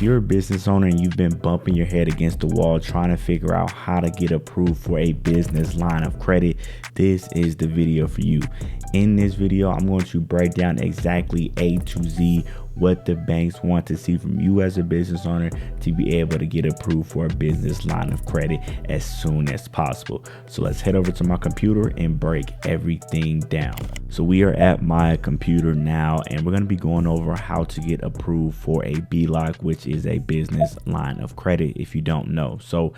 you're a business owner and you've been bumping your head against the wall trying to figure out how to get approved for a business line of credit, this is the video for you. In this video, I'm going to break down exactly A to Z what the banks want to see from you as a business owner to be able to get approved for a business line of credit as soon as possible. So let's head over to my computer and break everything down. So we are at my computer now, and we're going to be going over how to get approved for a BLOC, which is a business line of credit if you don't know. So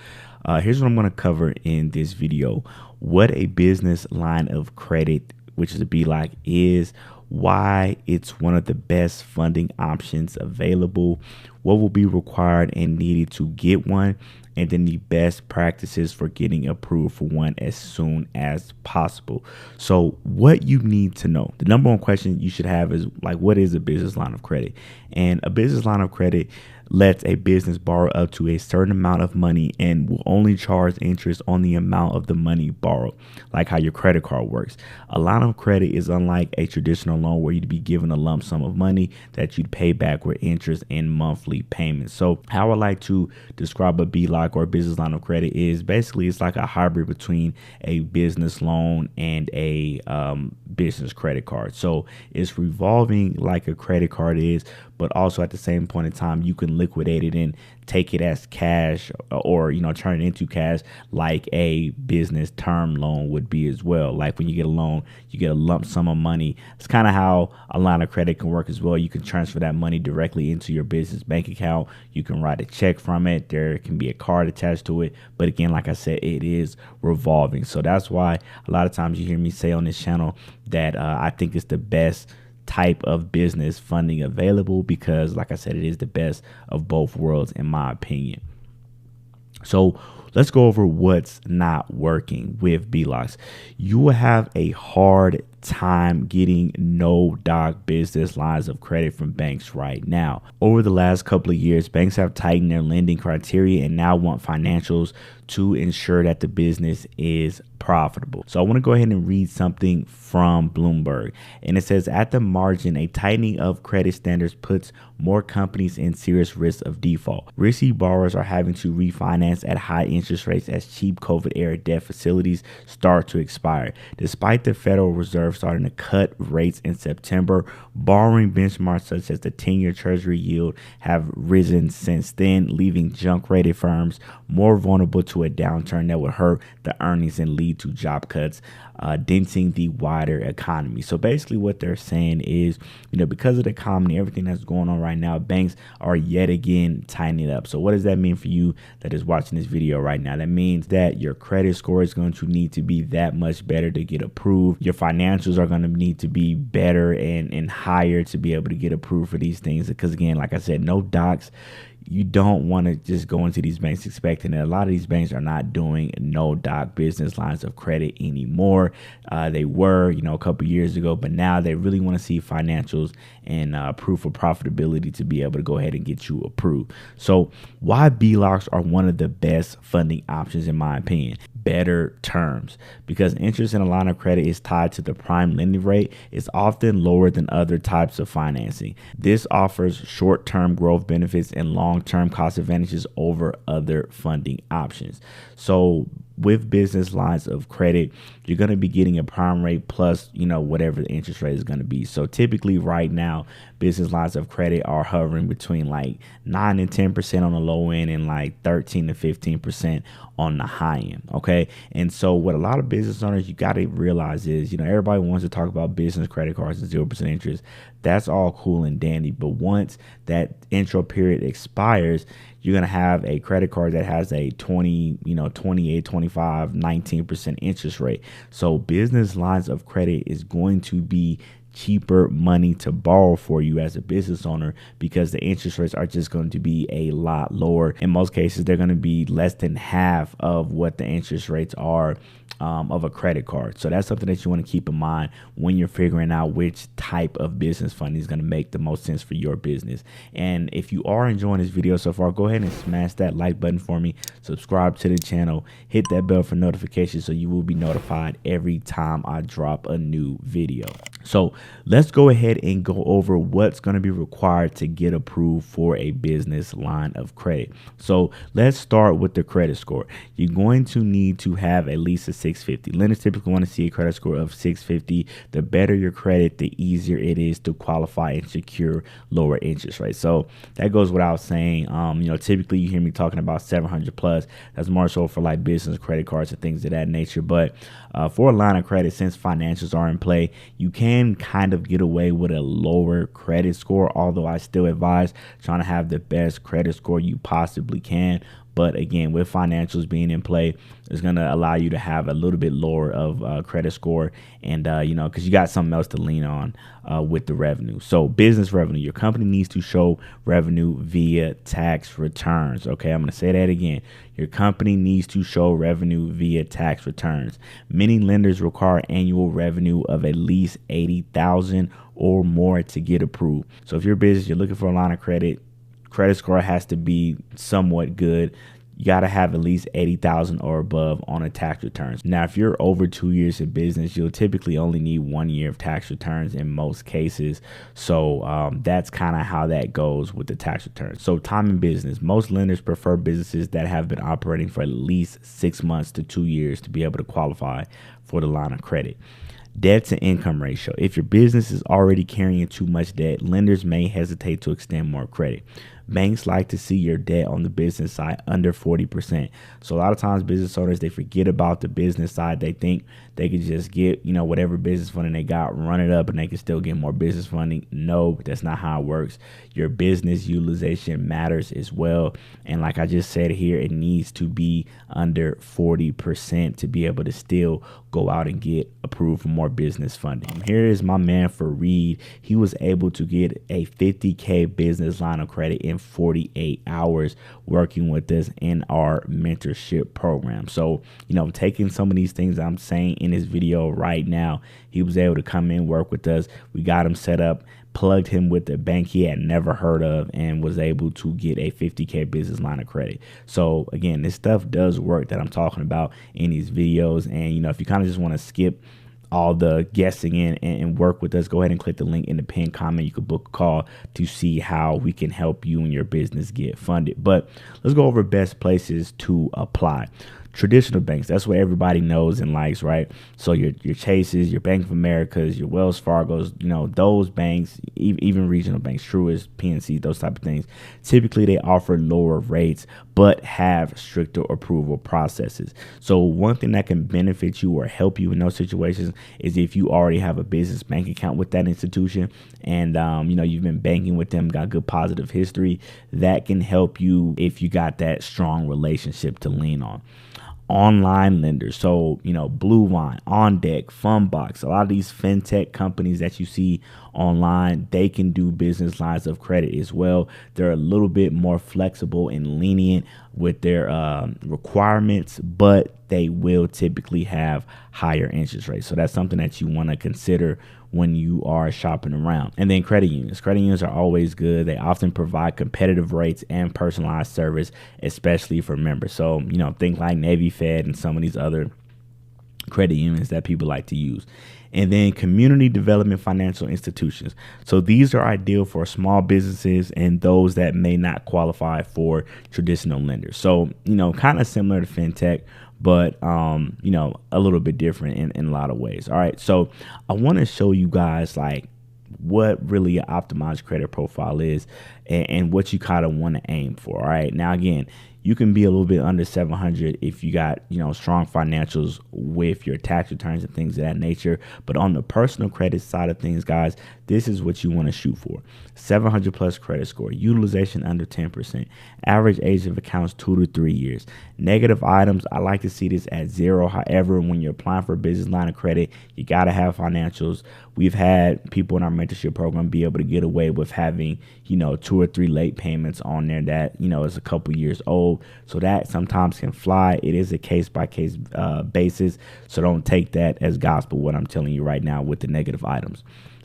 here's what I'm going to cover in this video: what a business line of credit, which is a BLOC, is, why it's one of the best funding options available, what will be required and needed to get one, and then the best practices for getting approved for one as soon as possible. So what you need to know, the number one question you should have is, like, what is a business line of credit? And a business line of credit lets a business borrow up to a certain amount of money and will only charge interest on the amount of the money borrowed, like how your credit card works. A line of credit is unlike a traditional loan where you'd be given a lump sum of money that you'd pay back with interest and monthly payments. So how I like to describe a BLOC or a business line of credit is basically it's like a hybrid between a business loan and a business credit card. So it's revolving like a credit card is, but also at the same point in time, you can liquidate it and take it as cash, or, you know, turn it into cash like a business term loan would be as well. Like when you get a loan, you get a lump sum of money. It's kind of how a line of credit can work as well. You can transfer that money directly into your business bank account. You can write a check from it. There can be a card attached to it. But again, like I said, it is revolving. So that's why a lot of times you hear me say on this channel that I think it's the best type of business funding available, because like I said, it is the best of both worlds in my opinion. So let's go over what's not working with BLOCs. You will have a hard time getting no doc business lines of credit from banks right now. Over the last couple of years, banks have tightened their lending criteria and now want financials to ensure that the business is profitable. So I want to go ahead and read something from Bloomberg, and it says, at the margin, a tightening of credit standards puts more companies in serious risk of default. Risky borrowers are having to refinance at high interest rates as cheap COVID era debt facilities start to expire. Despite the Federal Reserve starting to cut rates in September, borrowing benchmarks such as the 10-year Treasury yield have risen since then, leaving junk rated firms more vulnerable to a downturn that would hurt the earnings and lead to job cuts, denting the wider economy. So basically what they're saying is, you know, because of the economy, everything that's going on right now, banks are yet again tightening up. So what does that mean for you that is watching this video right now? That means that your credit score is going to need to be that much better to get approved. Your financials are going to need to be better and higher to be able to get approved for these things. Because again, like I said, no docs. You don't want to just go into these banks expecting that. A lot of these banks are not doing no doc business lines of credit anymore. They were, you know, a couple years ago, but now they really want to see financials and proof of profitability to be able to go ahead and get you approved. So why BLOCs are one of the best funding options in my opinion? Better terms, because interest in a line of credit is tied to the prime lending rate. It's often lower than other types of financing. This offers short-term growth benefits and long-term cost advantages over other funding options. So with business lines of credit, you're going to be getting a prime rate plus, you know, whatever the interest rate is going to be. So typically right now, business lines of credit are hovering between like 9 and 10% on the low end and like 13 to 15% on the high end. Okay. And so what a lot of business owners, you got to realize is, you know, everybody wants to talk about business credit cards and 0% interest. That's all cool and dandy. But once that intro period expires, you're going to have a credit card that has a 20, 28, 25, 19% interest rate. So business lines of credit is going to be cheaper money to borrow for you as a business owner, because the interest rates are just going to be a lot lower. In most cases, they're going to be less than half of what the interest rates are of a credit card. So that's something that you want to keep in mind when you're figuring out which type of business funding is going to make the most sense for your business. And if you are enjoying this video so far, go ahead and smash that like button for me, subscribe to the channel, hit that bell for notifications so you will be notified every time I drop a new video. So let's go ahead and go over what's going to be required to get approved for a business line of credit. So let's start with the credit score. You're going to need to have at least a 650. Lenders typically want to see a credit score of 650. The better your credit, the easier it is to qualify and secure lower interest rates. So that goes without saying. Typically you hear me talking about 700 plus. That's more so for like business credit cards and things of that nature. But for a line of credit, since financials are in play, you can kind of get away with a lower credit score, although I still advise trying to have the best credit score you possibly can. But again, with financials being in play, it's going to allow you to have a little bit lower of credit score. And, because you got something else to lean on with the revenue. So business revenue, your company needs to show revenue via tax returns. OK, I'm going to say that again. Your company needs to show revenue via tax returns. Many lenders require annual revenue of at least $80,000 or more to get approved. So if you're a business, you're looking for a line of credit score has to be somewhat good. You got to have at least 80,000 or above on a tax returns. Now, if you're over 2 years in business, you'll typically only need 1 year of tax returns in most cases. So that's kind of how that goes with the tax returns. So time in business, most lenders prefer businesses that have been operating for at least 6 months to 2 years to be able to qualify for the line of credit. Debt to income ratio. If your business is already carrying too much debt, lenders may hesitate to extend more credit. Banks like to see your debt on the business side under 40%. So a lot of times business owners, they forget about the business side. They think they could just get, whatever business funding they got, run it up, and they can still get more business funding. No, that's not how it works. Your business utilization matters as well. And like I just said here, it needs to be under 40% to be able to still go out and get approved for more business funding. Here is my man for Reed. He was able to get a $50K business line of credit in 48 hours working with us in our mentorship program. So, taking some of these things I'm saying in this video right now, he was able to come in, work with us. We got him set up, plugged him with a bank he had never heard of, and was able to get a $50K business line of credit. So again, this stuff does work that I'm talking about in these videos. And, if you kind of just want to skip all the guessing in and work with us, go ahead and click the link in the pinned comment. You could book a call to see how we can help you and your business get funded. But let's go over best places to apply. Traditional banks, that's what everybody knows and likes, right? So your Chases, your Bank of Americas, your Wells Fargo's, those banks, even regional banks, Truist, PNC, those type of things, typically they offer lower rates but have stricter approval processes. So one thing that can benefit you or help you in those situations is if you already have a business bank account with that institution and you've been banking with them, got good positive history, that can help you if you got that strong relationship to lean on. Online lenders, so Blue Wine, On Deck, Fundbox, a lot of these fintech companies that you see online, they can do business lines of credit as well. They're a little bit more flexible and lenient with their requirements, but they will typically have higher interest rates. So that's something that you want to consider when you are shopping around. And then credit unions. Credit unions are always good. They often provide competitive rates and personalized service, especially for members. So, think like Navy Fed and some of these other credit unions that people like to use. And then community development financial institutions. So these are ideal for small businesses and those that may not qualify for traditional lenders. So, kind of similar to fintech, but, a little bit different in a lot of ways. All right. So I want to show you guys like what really an optimized credit profile is and what you kind of want to aim for. All right. Now, again, you can be a little bit under 700 if you got, strong financials with your tax returns and things of that nature. But on the personal credit side of things, guys, this is what you want to shoot for. 700 plus credit score, utilization under 10%, average age of accounts 2 to 3 years. Negative items, I like to see this at 0. However, when you're applying for a business line of credit, you got to have financials. We've had people in our mentorship program be able to get away with having, 2 or 3 late payments on there that, is a couple years old. So that sometimes can fly. It is a case by case basis. So don't take that as gospel, what I'm telling you right now with the negative items.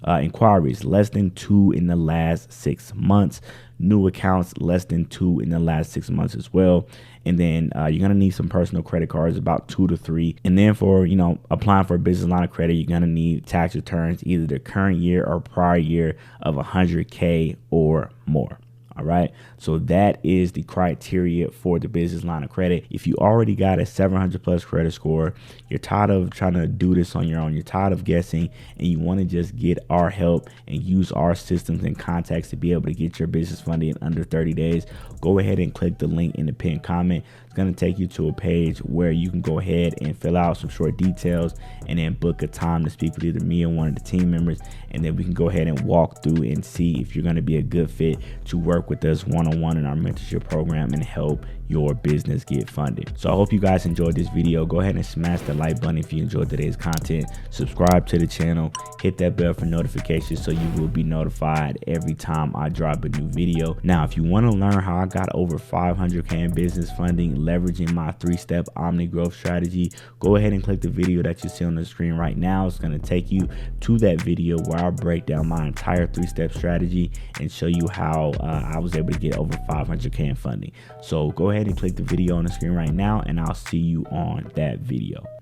inquiries, less than 2 in the last 6 months. New accounts, less than 2 in the last 6 months as well. And then you're gonna need some personal credit cards, about 2 to 3. And then for applying for a business line of credit, you're gonna need tax returns, either the current year or prior year, of 100K or more. All right, so that is the criteria for the business line of credit. If you already got a 700 plus credit score, you're tired of trying to do this on your own, you're tired of guessing, and you want to just get our help and use our systems and contacts to be able to get your business funded in under 30 days, go ahead and click the link in the pinned comment. It's going to take you to a page where you can go ahead and fill out some short details and then book a time to speak with either me or one of the team members, and then we can go ahead and walk through and see if you're going to be a good fit to work with us one-on-one in our mentorship program and help your business get funded. So I hope you guys enjoyed this video. Go ahead and smash the like button if you enjoyed today's content. Subscribe to the channel, hit that bell for notifications so you will be notified every time I drop a new video. Now, if you want to learn how I got over 500K in business funding leveraging my 3-step omni growth strategy, go ahead and click the video that you see on the screen right now. It's going to take you to that video where I'll break down my entire 3-step strategy and show you how I was able to get over 500K in funding. So go ahead and click the video on the screen right now, and I'll see you on that video.